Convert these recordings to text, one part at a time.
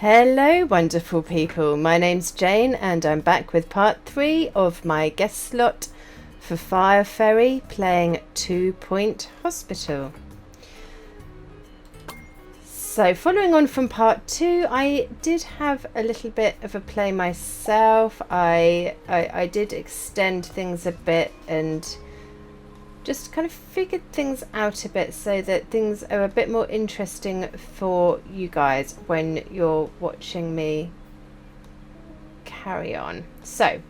Hello wonderful people, my name's Jane and I'm back with part 3 of my guest slot for Fireferry playing 2 Point Hospital. So following on from part 2, I did have a little bit of a play myself. I did extend things a bit and just kind of figured things out a bit so that things are a bit more interesting for you guys when you're watching me carry on. So,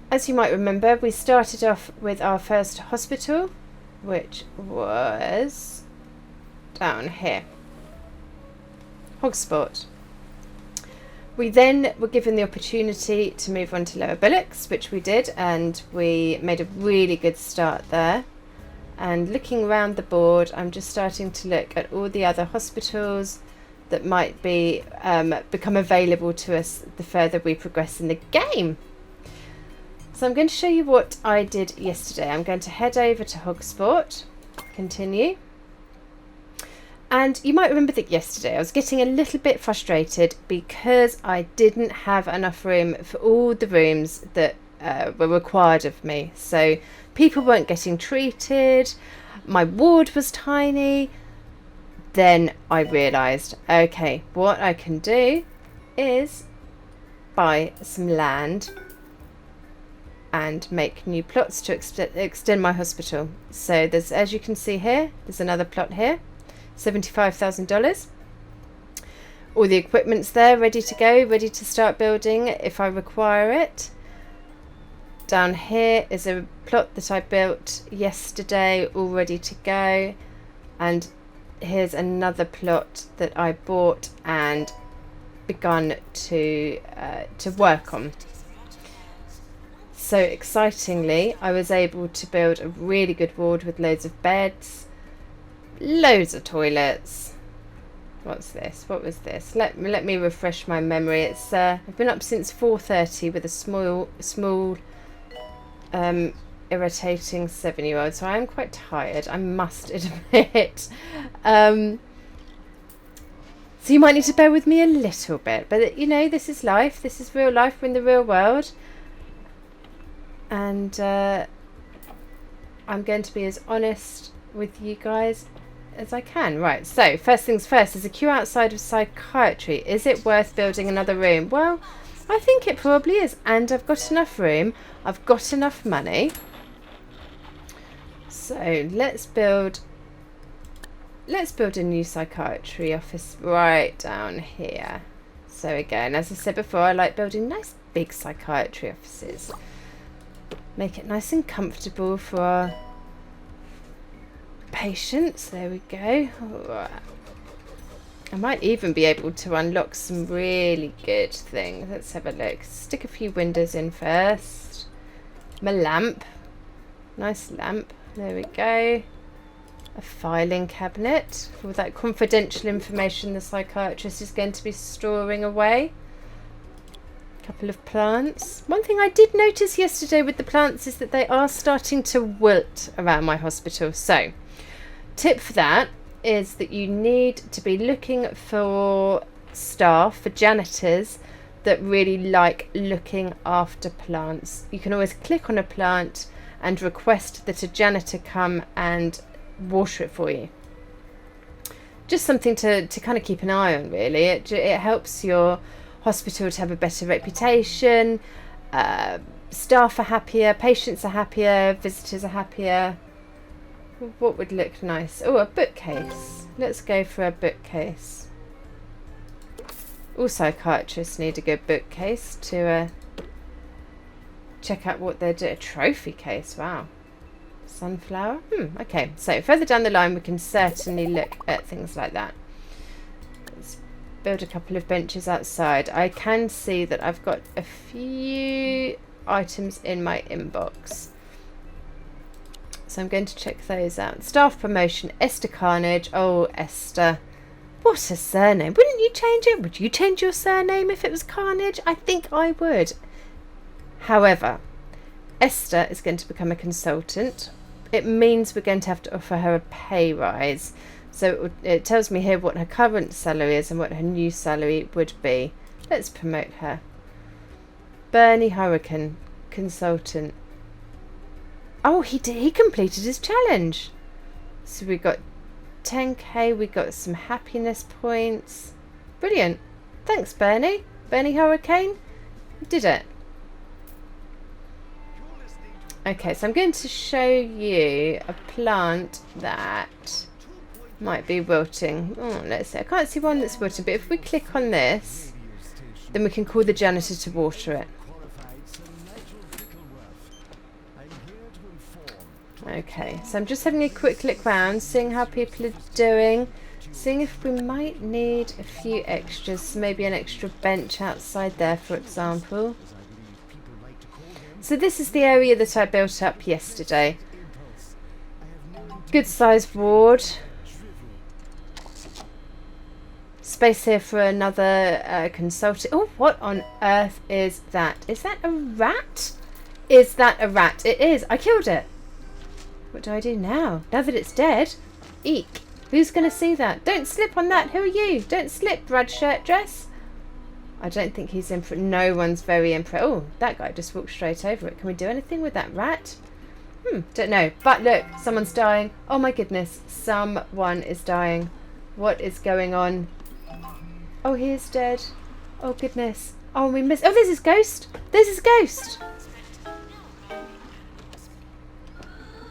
as you might remember, we started off with our first hospital, which was down here, Hogsport. We then were given the opportunity to move on to Lower Bullocks, which we did, and we made a really good start there. And looking around the board, I'm just starting to look at all the other hospitals that might be become available to us the further we progress in the game. So I'm going to show you what I did yesterday. I'm going to head over to Hogsport, continue. And you might remember that yesterday I was getting a little bit frustrated because I didn't have enough room for all the rooms that were required of me. So people weren't getting treated, my ward was tiny. Then I realised, okay, what I can do is buy some land and make new plots to extend my hospital. So there's, as you can see here, there's another plot here. $75,000. All the equipment's there, ready to go, ready to start building if I require it. Down here is a plot that I built yesterday, all ready to go. And here's another plot that I bought and begun to work on. So excitingly, I was able to build a really good ward with loads of beds. Loads of toilets. What's this? What was this? Let me refresh my memory. It's I've been up since 4:30 with a small irritating 7-year-old, so I am quite tired, I must admit. So you might need to bear with me a little bit, but you know, this is life. This is real life. We're in the real world, and I'm going to be as honest with you guys as I can. Right, so first things first, there's a queue outside of psychiatry. Is it worth building another room? Well, I think it probably is, and I've got enough room, I've got enough money. So let's build a new psychiatry office right down here. So again, as I said before, I like building nice big psychiatry offices. Make it nice and comfortable for our patients. There we go. I might even be able to unlock some really good things. Let's have a look. Stick a few windows in first. My lamp. Nice lamp. There we go. A filing cabinet for that confidential information the psychiatrist is going to be storing away. A couple of plants. One thing I did notice yesterday with the plants is that they are starting to wilt around my hospital. So tip for that is that you need to be looking for staff, for janitors that really like looking after plants. You can always click on a plant and request that a janitor come and water it for you. Just something to kind of keep an eye on, really. It helps your hospital to have a better reputation. Staff are happier, patients are happier, visitors are happier. What would look nice? Oh, a bookcase. Let's go for a bookcase. All psychiatrists need a good bookcase to check out what they're doing. A trophy case, wow. Sunflower? Okay, so further down the line we can certainly look at things like that. Let's build a couple of benches outside. I can see that I've got a few items in my inbox, so I'm going to check those out. Staff promotion, Esther Carnage. Oh, Esther. What a surname. Wouldn't you change it? Would you change your surname if it was Carnage? I think I would. However, Esther is going to become a consultant. It means we're going to have to offer her a pay rise. So it tells me here what her current salary is and what her new salary would be. Let's promote her. Bernie Hurricane, consultant. Oh, he completed his challenge. So we got 10k, we got some happiness points. Brilliant. Thanks, Bernie. Bernie Hurricane. You did it. Okay, so I'm going to show you a plant that might be wilting. Oh, let's see. I can't see one that's wilting, but if we click on this, then we can call the janitor to water it. Okay, so I'm just having a quick look round, seeing how people are doing, seeing if we might need a few extras, maybe an extra bench outside there, for example. So this is the area that I built up yesterday. Good sized ward. Space here for another consultant. Oh, what on earth is that? Is that a rat? Is that a rat? It is. I killed it. What do I do now? Now that it's dead? Eek. Who's going to see that? Don't slip on that. Who are you? Don't slip, red shirt dress. I don't think he's impressed. No one's very impressed. Oh, that guy just walked straight over it. Can we do anything with that rat? Don't know. But look, someone's dying. Oh my goodness. Someone is dying. What is going on? Oh, he is dead. Oh goodness. Oh, we missed. Oh, there's his ghost. There's his ghost.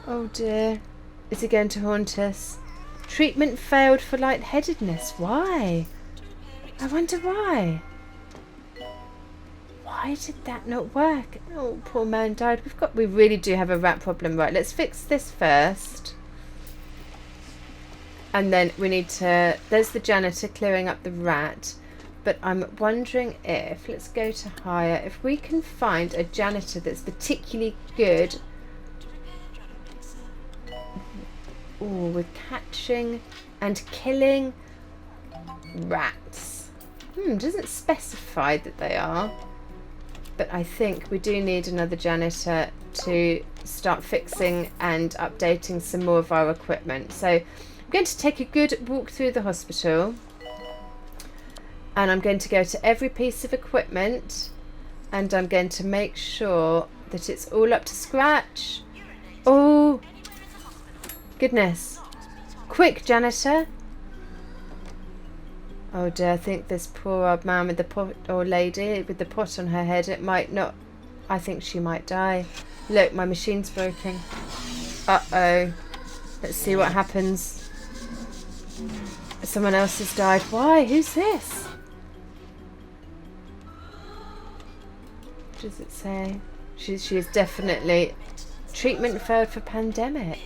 Oh dear. Is he going to haunt us? Treatment failed for lightheadedness. Why? I wonder why. Why did that not work? Oh, poor man died. We really do have a rat problem. Right, let's fix this first. And then we need to... There's the janitor clearing up the rat. But I'm wondering if... Let's go to hire. If we can find a janitor that's particularly good... Ooh, with catching and killing rats. Doesn't specify that they are. But I think we do need another janitor to start fixing and updating some more of our equipment. So I'm going to take a good walk through the hospital. And I'm going to go to every piece of equipment. And I'm going to make sure that it's all up to scratch. Oh, goodness. Quick, janitor. Oh dear, I think this poor old man with the pot, or lady with the pot on her head, it might not... I think she might die. Look, my machine's broken. Uh-oh. Let's see what happens. Someone else has died. Why? Who's this? What does it say? She is definitely... Treatment failed for pandemic.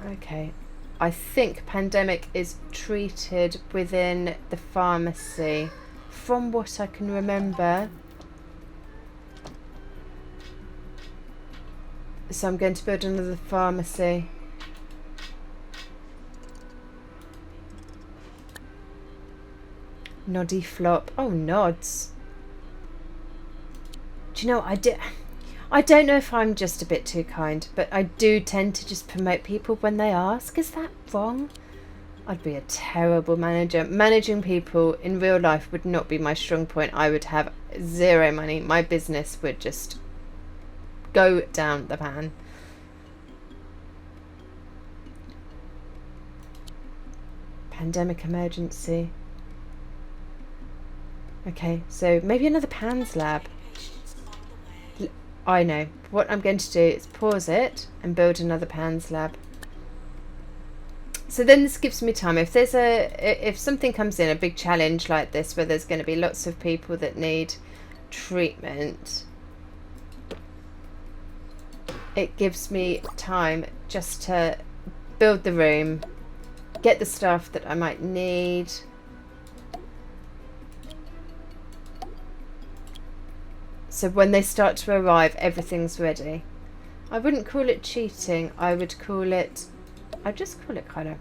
Okay, I think pandemic is treated within the pharmacy, from what I can remember. So I'm going to build another pharmacy. Noddy flop. Oh, nods. Do you know what I did? I don't know if I'm just a bit too kind, but I do tend to just promote people when they ask. Is that wrong? I'd be a terrible manager. Managing people in real life would not be my strong point. I would have zero money. My business would just go down the pan. Pandemic emergency. Okay, so maybe another PANS lab. I know. What I'm going to do is pause it and build another PANS lab. So then this gives me time. If something comes in, a big challenge like this, where there's going to be lots of people that need treatment, it gives me time just to build the room, get the stuff that I might need. So when they start to arrive, everything's ready. I wouldn't call it cheating. I'd just call it kind of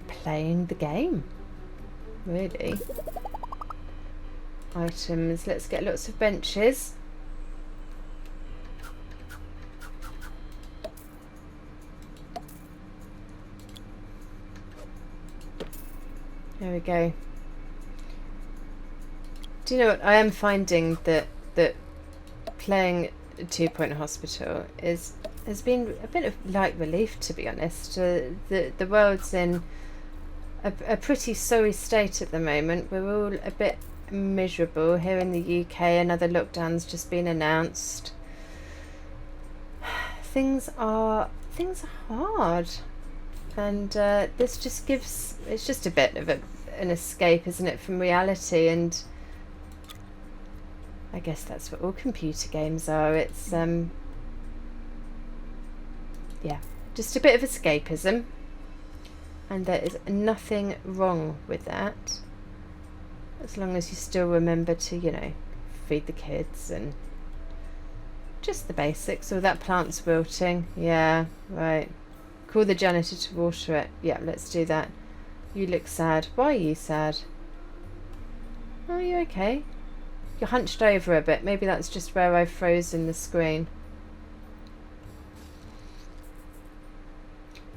playing the game, really. Items. Let's get lots of benches. There we go. Do you know what? I am finding that playing Two Point Hospital has been a bit of light relief, to be honest. The world's in a pretty sorry state at the moment. We're all a bit miserable here in the UK. Another lockdown's just been announced. Things are hard, and this just it's just a bit of an escape, isn't it, from reality? And I guess that's what all computer games are. It's yeah, just a bit of escapism, and there is nothing wrong with that, as long as you still remember to, you know, feed the kids and just the basics. Oh, that plant's wilting. Yeah, right. Call the janitor to water it. Yeah, let's do that. You look sad. Why are you sad? Oh, are you okay? You're hunched over a bit. Maybe that's just where I've frozen the screen.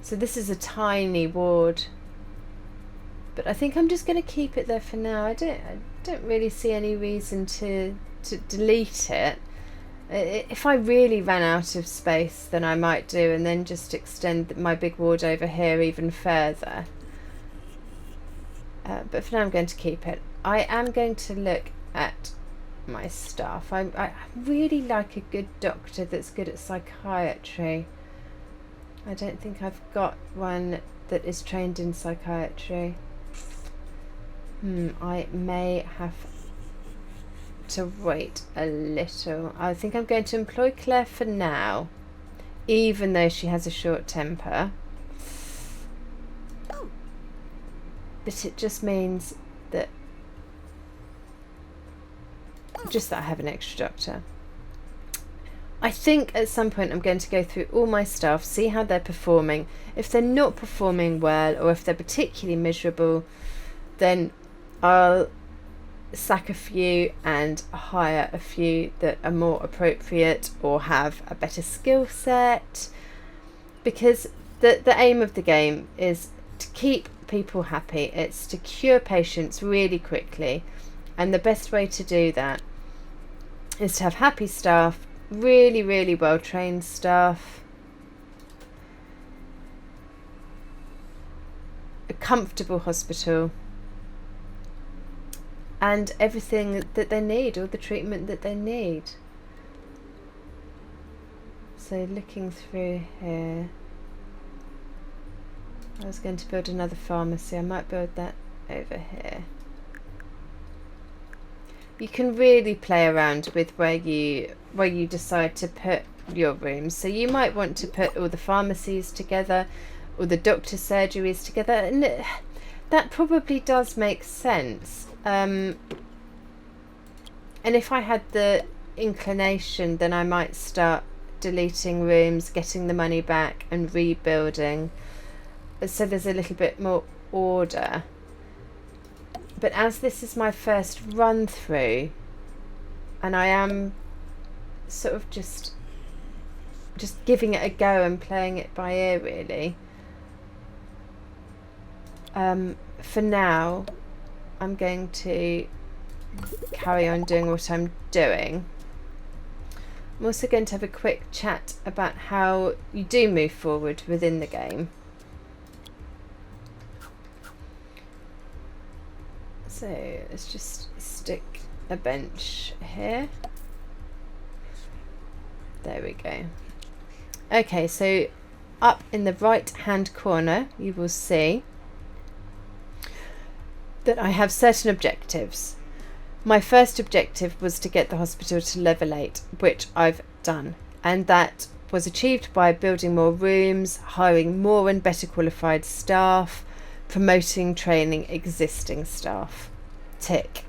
So this is a tiny ward, but I think I'm just going to keep it there for now. I don't really see any reason to delete it. If I really ran out of space, then I might do, and then just extend my big ward over here even further. But for now I'm going to keep it. I am going to look at my staff. I really like a good doctor that's good at psychiatry. I don't think I've got one that is trained in psychiatry. I may have to wait a little. I think I'm going to employ Claire for now, even though she has a short temper. But it just means that I have an extra doctor. I think at some point I'm going to go through all my staff, see how they're performing. If they're not performing well, or if they're particularly miserable, then I'll sack a few and hire a few that are more appropriate or have a better skill set, because the aim of the game is to keep people happy. It's to cure patients really quickly, and the best way to do that is to have happy staff, really well trained staff, a comfortable hospital, and everything that they need, all the treatment that they need. So looking through here, I was going to build another pharmacy. I might build that over here. You can really play around with where you decide to put your rooms. So you might want to put all the pharmacies together, or the doctor surgeries together, and that probably does make sense. And if I had the inclination, then I might start deleting rooms, getting the money back, and rebuilding, so there's a little bit more order. But as this is my first run through, and I am sort of just giving it a go and playing it by ear, really, for now I'm going to carry on doing what I'm doing. I'm also going to have a quick chat about how you do move forward within the game. So let's just stick a bench here. There we go. Okay, so up in the right hand corner you will see that I have certain objectives. My first objective was to get the hospital to level 8, which I've done, and that was achieved by building more rooms, hiring more and better qualified staff, promoting, training existing staff. Tick.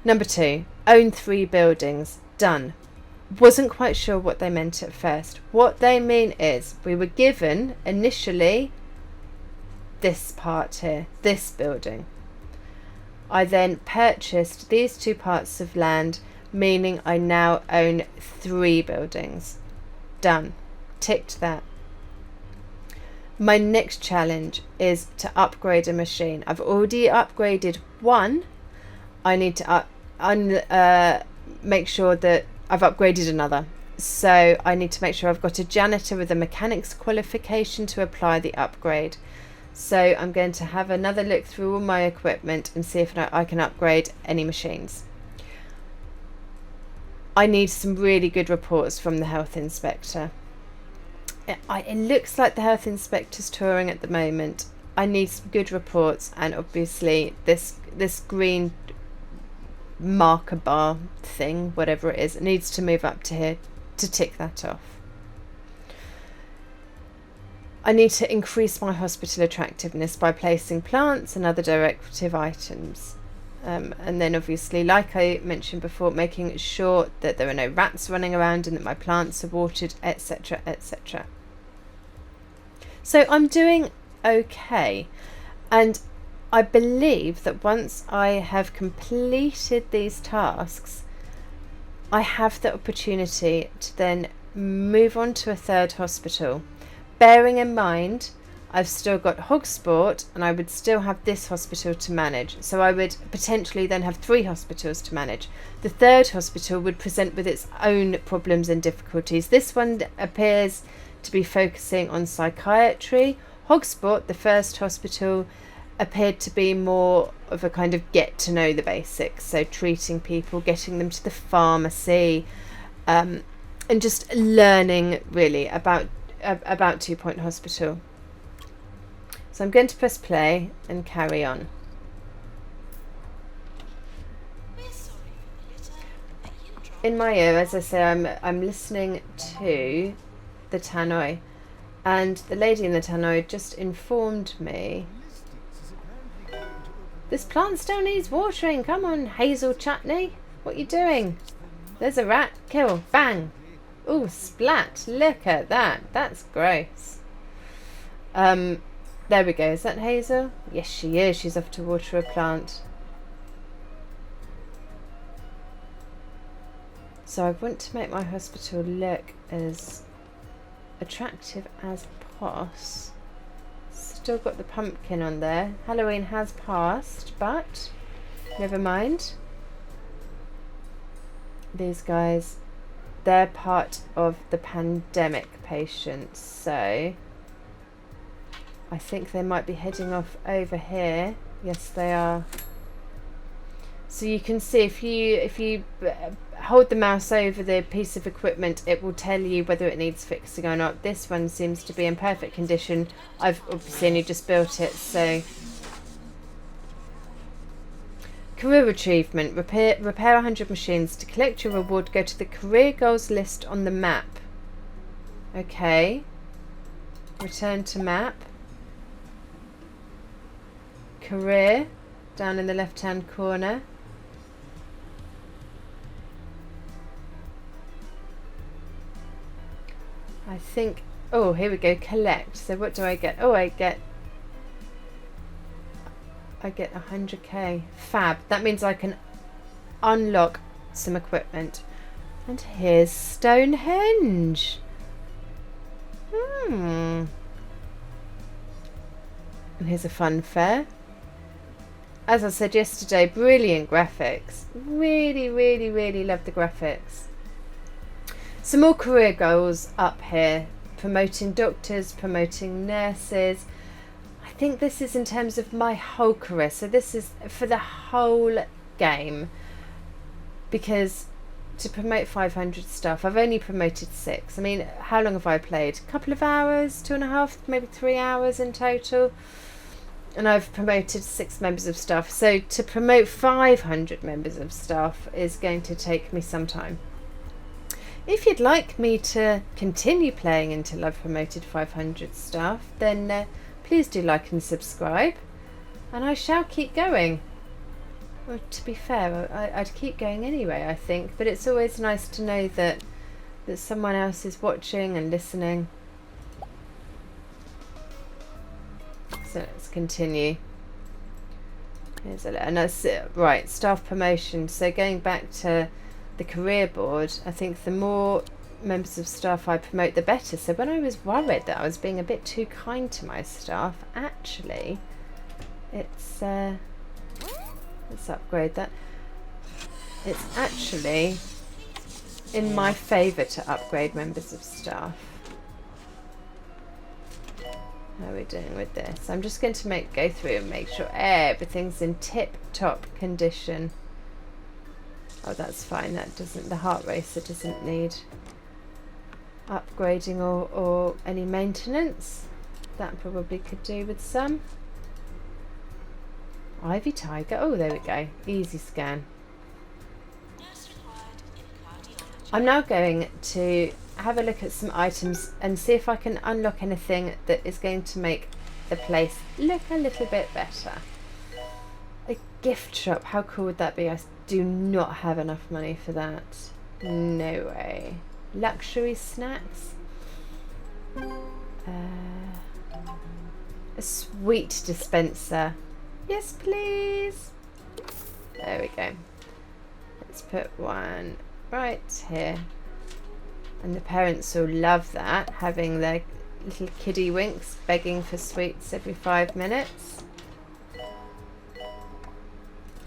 Number 2, own 3 buildings. Done. Wasn't quite sure what they meant at first. What they mean is we were given initially this part here, this building. I then purchased these 2 parts of land, meaning I now own 3 buildings. Done. Ticked that. My next challenge is to upgrade a machine. I've already upgraded one. I need to make sure that I've upgraded another. So I need to make sure I've got a janitor with a mechanics qualification to apply the upgrade. So I'm going to have another look through all my equipment and see if I can upgrade any machines. I need some really good reports from the health inspector. It looks like the health inspector's touring at the moment. I need some good reports, and obviously this green marker bar thing, whatever it is, it needs to move up to here to tick that off. I need to increase my hospital attractiveness by placing plants and other decorative items. And then obviously, like I mentioned before, making sure that there are no rats running around and that my plants are watered, etc., etc. So I'm doing okay, and I believe that once I have completed these tasks, I have the opportunity to then move on to a third hospital, bearing in mind I've still got Hogsport and I would still have this hospital to manage. So I would potentially then have 3 hospitals to manage. The third hospital would present with its own problems and difficulties. This one appears to be focusing on psychiatry. Hogsport, the first hospital, appeared to be more of a kind of get to know the basics. So treating people, getting them to the pharmacy, and just learning really about 2 Point Hospital. So I'm going to press play and carry on. In my ear, as I say, I'm listening to the tannoy, and the lady in the tannoy just informed me this plant still needs watering. Come on, Hazel Chutney, what are you doing? There's a rat. Kill. Bang. Ooh, splat. Look at that. That's gross. There we go. Is that Hazel? Yes, she is. She's off to water a plant. So I want to make my hospital look as attractive as possible. Still got the pumpkin on there. Halloween has passed, but never mind. These guys, they're part of the pandemic patients, so I think they might be heading off over here. Yes, they are. So you can see if you hold the mouse over the piece of equipment, it will tell you whether it needs fixing or not. This one seems to be in perfect condition. I've obviously only just built it, so. Career achievement. Repair 100 machines. To collect your reward, go to the career goals list on the map. Okay. Return to map. Career. Down in the left-hand corner. I think... Oh, here we go. Collect. So what do I get? Oh, I get 100k. Fab. That means I can unlock some equipment. And here's Stonehenge. And here's a fun fair. As I said yesterday, brilliant graphics. Really, really, really love the graphics. Some more career goals up here. Promoting doctors, promoting nurses. I think this is in terms of my whole career. So this is for the whole game. Because to promote 500 stuff, I've only promoted 6. I mean, how long have I played? A couple of hours, 2.5, maybe 3 hours in total. And I've promoted 6 members of staff. So to promote 500 members of staff is going to take me some time. If you'd like me to continue playing until I've promoted 500 staff, then please do like and subscribe. And I shall keep going. Well, to be fair, I'd keep going anyway, I think. But it's always nice to know that someone else is watching and listening. So let's continue. Here's and that's it. Right, staff promotion. So going back to the career board, I think the more members of staff I promote, the better. So when I was worried that I was being a bit too kind to my staff, actually, it's let's upgrade that. It's actually in my favour to upgrade members of staff. How are we doing with this? I'm just going to go through and make sure everything's in tip-top condition. Oh, that's fine. That doesn't. The heart racer doesn't need upgrading or any maintenance. That probably could do with some. Ivy Tiger. Oh, there we go. Easy scan. I'm now going to have a look at some items and see if I can unlock anything that is going to make the place look a little bit better. A gift shop. How cool would that be? I do not have enough money for that. No way. Luxury snacks. A sweet dispenser. Yes, please. There we go. Let's put one right here. And the parents will love that, having their little kiddie winks begging for sweets every 5 minutes.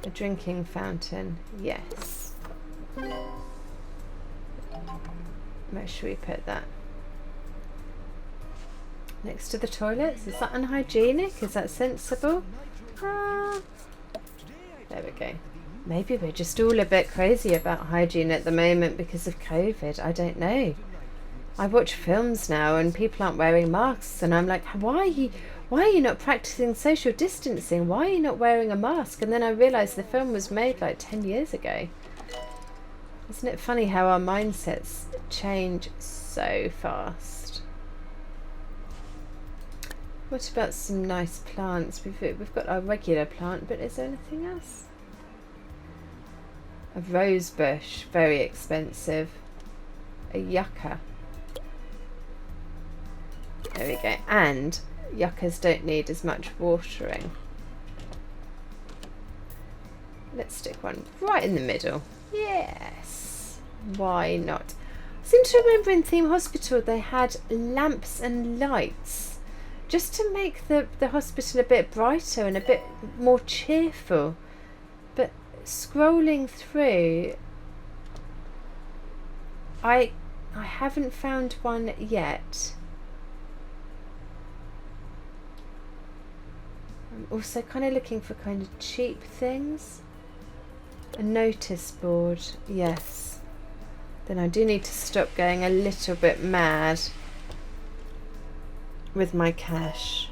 A drinking fountain, yes. Where should we put that? Next to the toilets? Is that unhygienic? Is that sensible? There we go. Maybe we're just all a bit crazy about hygiene at the moment because of COVID. I don't know. I watch films now and people aren't wearing masks and I'm like, why are you not practicing social distancing? Why are you not wearing a mask? And then I realised the film was made like 10 years ago. Isn't it funny how our mindsets change so fast? What about some nice plants? We've got our regular plant, but is there anything else? A rose bush, very expensive. A yucca. There we go. And yuccas don't need as much watering. Let's stick one right in the middle. Yes. Why not? I seem to remember in Theme Hospital they had lamps and lights just to make the hospital a bit brighter and a bit more cheerful. But scrolling through, I haven't found one yet. I'm also kind of looking for kind of cheap things. A notice board, yes. Then I do need to stop going a little bit mad with my cash.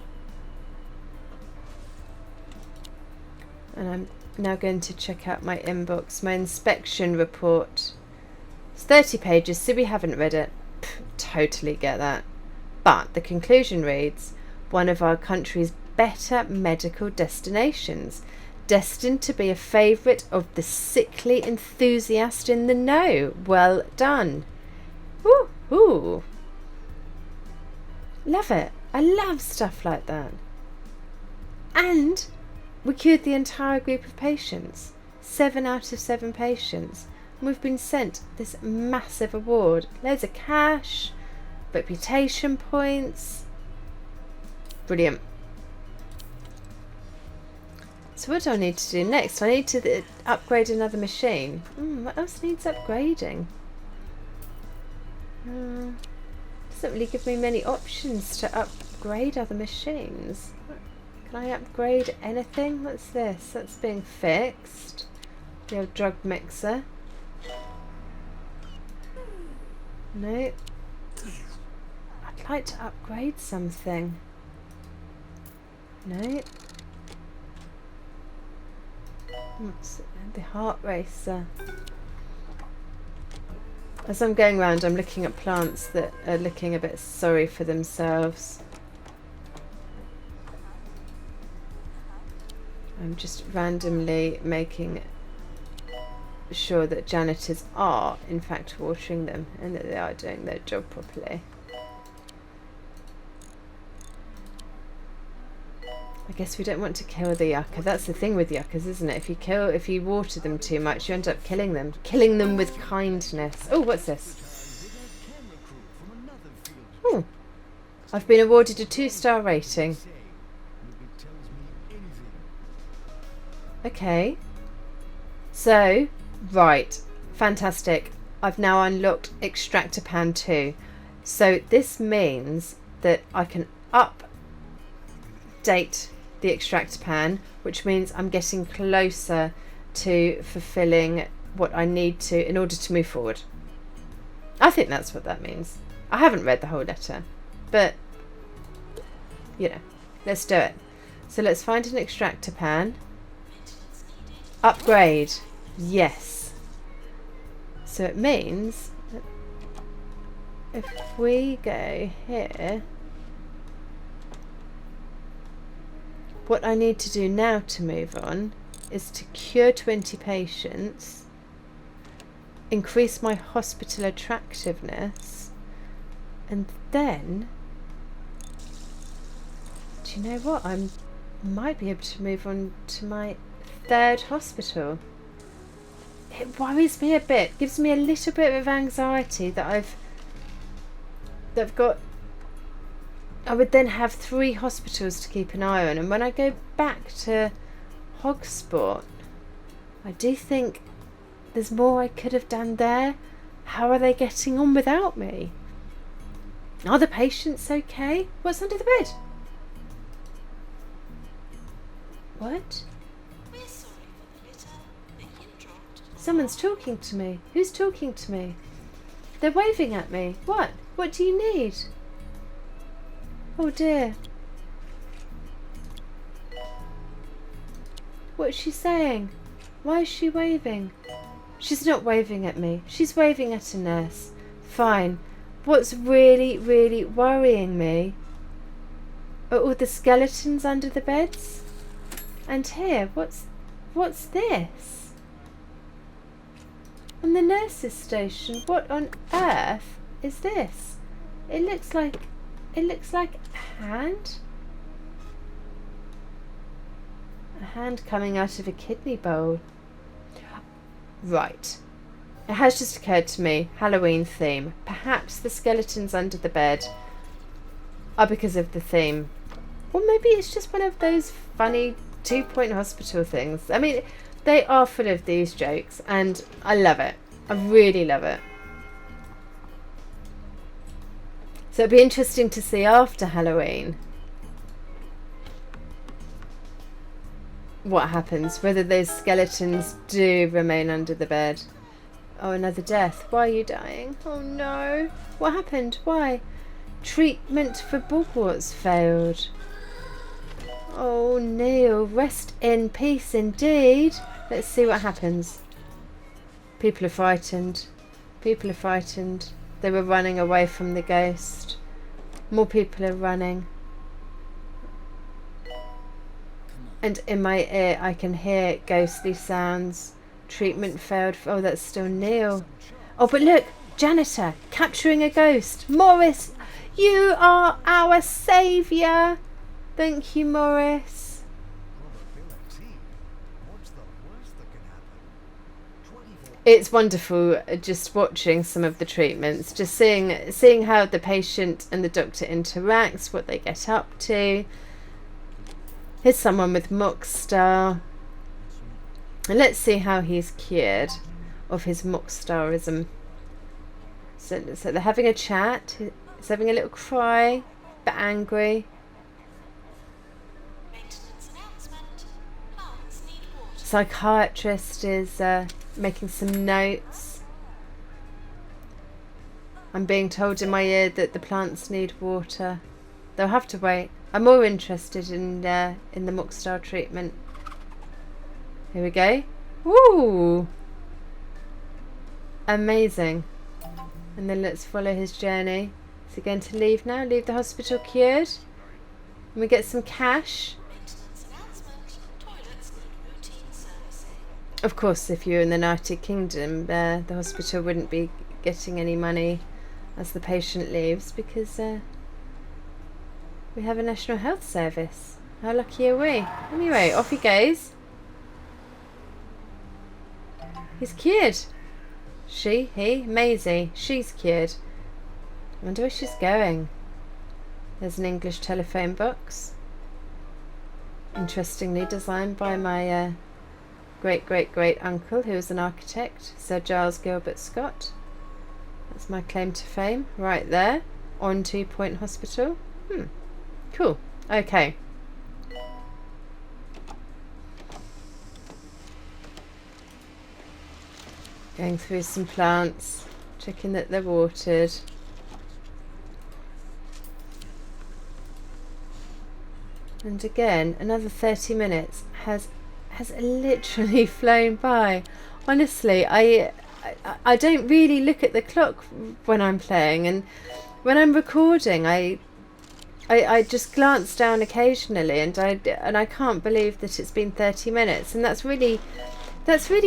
And I'm now going to check out my inbox, my inspection report. It's 30 pages, so we haven't read it. Totally get that. But the conclusion reads, one of our country's better medical destinations, destined to be a favourite of the sickly enthusiast in the know. Well done. Ooh, ooh. Love it. I love stuff like that. And we cured the entire group of patients. 7 out of 7 patients. And we've been sent this massive award. Loads of cash, reputation points. Brilliant. So what do I need to do next? I need to upgrade another machine. What else needs upgrading? Doesn't really give me many options to upgrade other machines. Can I upgrade anything? What's this? That's being fixed. The old drug mixer. No. I'd like to upgrade something. No. What's the heart racer? As I'm going around, I'm looking at plants that are looking a bit sorry for themselves. I'm just randomly making sure that janitors are in fact watering them and that they are doing their job properly. I guess we don't want to kill the yucca. That's the thing with yuccas, isn't it? If you water them too much, you end up killing them. Killing them with kindness. Oh, what's this? I've been awarded a 2-star rating. Okay. So, right. Fantastic. I've now unlocked Extractor Pan 2. So this means that I can update the Extractor Pan, which means I'm getting closer to fulfilling what I need to in order to move forward. I think that's what that means. I haven't read the whole letter, but you know, let's do it. So let's find an Extractor Pan. Upgrade. Yes. So it means that if we go here, what I need to do now to move on is to cure 20 patients, increase my hospital attractiveness, and then, do you know what? I might be able to move on to my 3rd hospital. It worries me a bit, gives me a little bit of anxiety that I've got. I would then have 3 hospitals to keep an eye on, and when I go back to Hogsport, I do think there's more I could have done there. How are they getting on without me? Are the patients okay? What's under the bed? What? Someone's talking to me. Who's talking to me? They're waving at me. What? What do you need? Oh dear. What's she saying? Why is she waving? She's not waving at me. She's waving at a nurse. Fine. What's really, really worrying me are all the skeletons under the beds. And here, what's this? On the nurse's station, what on earth is this? It looks like a hand. A hand coming out of a kidney bowl. Right. It has just occurred to me, Halloween theme. Perhaps the skeletons under the bed are because of the theme. Or maybe it's just one of those funny 2-point hospital things. I mean, they are full of these jokes and I love it. I really love it. So it'd be interesting to see after Halloween what happens, whether those skeletons do remain under the bed. Oh, another death. Why are you dying? Oh no. What happened? Why? Treatment for bugworts failed. Oh, Neil, rest in peace indeed. Let's see what happens. People are frightened. People are frightened. They were running away from the ghost. More people are running. And in my ear I can hear ghostly sounds. Treatment failed. Oh, that's still Neil. Oh, but look, janitor capturing a ghost. Morris, you are our saviour. Thank you, Morris. It's wonderful just watching some of the treatments, just seeing how the patient and the doctor interacts, what they get up to. Here's someone with Mockstar. And let's see how he's cured of his Mockstarism. So they're having a chat. He's having a little cry, but angry. Psychiatrist is making some notes. I'm being told in my ear that the plants need water. They'll have to wait. I'm more interested in the Mockstar treatment. Here we go. Woo! Amazing. And then let's follow his journey. Is he going to leave now? Leave the hospital cured? And we get some cash. Of course, if you're in the United Kingdom, the hospital wouldn't be getting any money as the patient leaves because we have a National Health Service. How lucky are we? Anyway, off he goes. He's cured. She, he, Maisie. She's cured. I wonder where she's going. There's an English telephone box, interestingly designed by my great uncle, who was an architect, Sir Giles Gilbert Scott. That's my claim to fame right there on 2 Point Hospital. Cool. Okay. Going through some plants, checking that they're watered. And again, another 30 minutes has literally flown by. Honestly, I don't really look at the clock when I'm playing, and when I'm recording, I just glance down occasionally, and I can't believe that it's been 30 minutes, and that's really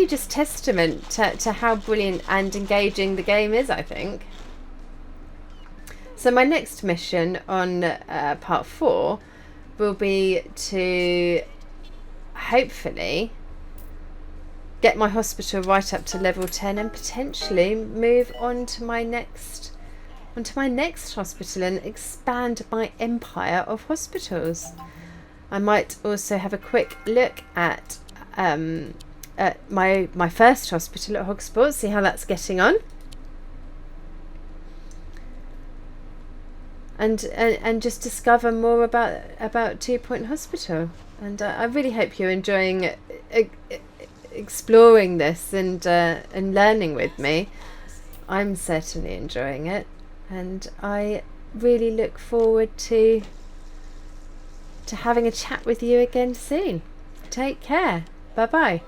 just testament to how brilliant and engaging the game is, I think. So my next mission on part 4 will be to hopefully get my hospital right up to level 10 and potentially move on to my next hospital and expand my empire of hospitals. I might also have a quick look at my first hospital at Hogsport, see how that's getting on, and just discover more about 2 Point Hospital. And I really hope you're enjoying exploring this and learning with me. I'm certainly enjoying it, and I really look forward to having a chat with you again soon. Take care. Bye bye.